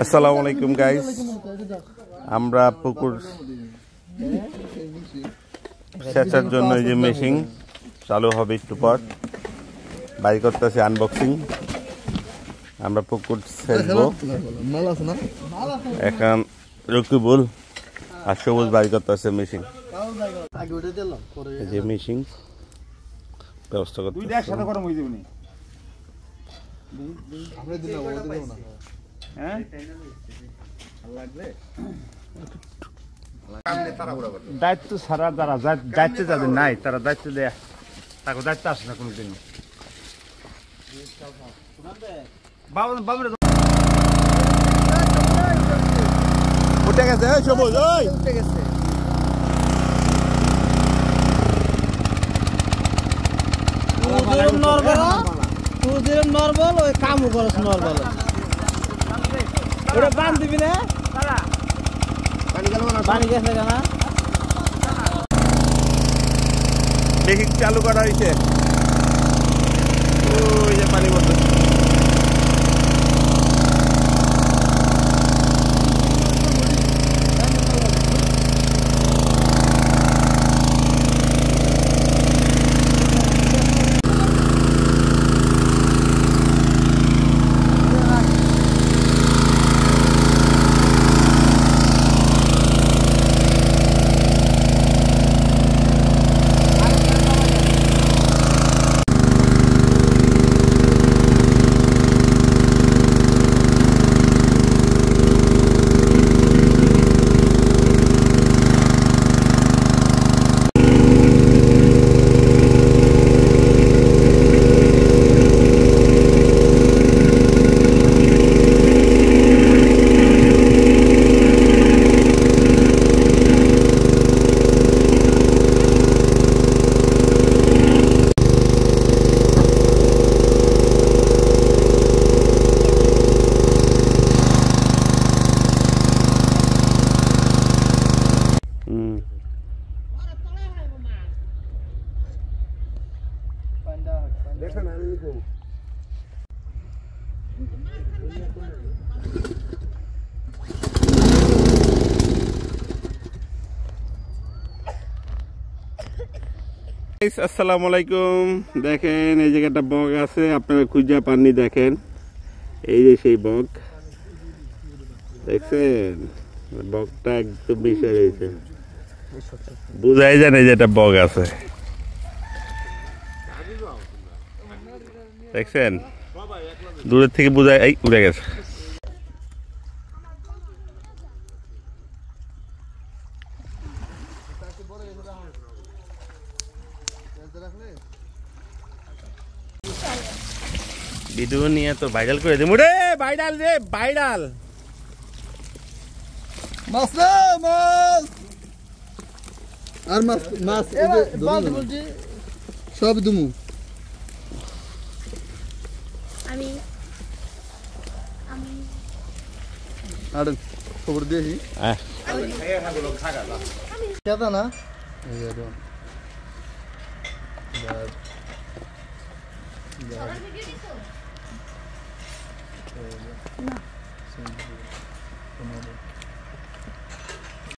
আসসালামু আলাইকুম গাইস, আমরা পুকুর সেচার জন্য এই যে মেশিন চালু হবে একটু পর বাইর করতেছি আনবক্সিং। আমরা পুকুর সেচবো এখন রকিবুল আর সবুজ বাইর করতেছে মেশিন। এই যে মেশিন ব্যবস্থা করতে দায়িত্ব ছাড়া যারা দায়িত্ব যাদের নাই তারা দায়িত্ব দেয়, তাকে দায়িত্ব আসে না কোনোদিন। উঠে গেছে সবুজ, ওই উঠে গেছে। নরবল ওই কামও করছ নরবল ওটা বান দিবি না পানি গেছে না মেশিন চালু করা হয়েছে। ওই যে পানি বলতে আসসালামু আলাইকুম। দেখেন এই জায়গাটা বগ আছে, আপনারা খুঁজে পাননি। দেখেন এই যে সেই বগ, দেখছেন বগটা একদম মিশে রয়েছে, বুঝাই যায় না যে এটা বগ আছে। দেখছেন দূরের থেকে বুঝায়, এই উড়ে গেছে। ভিডিও নিয়ে তো ভাইরাল করে দিই, রে ভাইরাল, রে ভাইরাল। মাছ না মাছ আর মাছ মাছ সব দুমু আমি আর খবর দিয়েছি কেদা না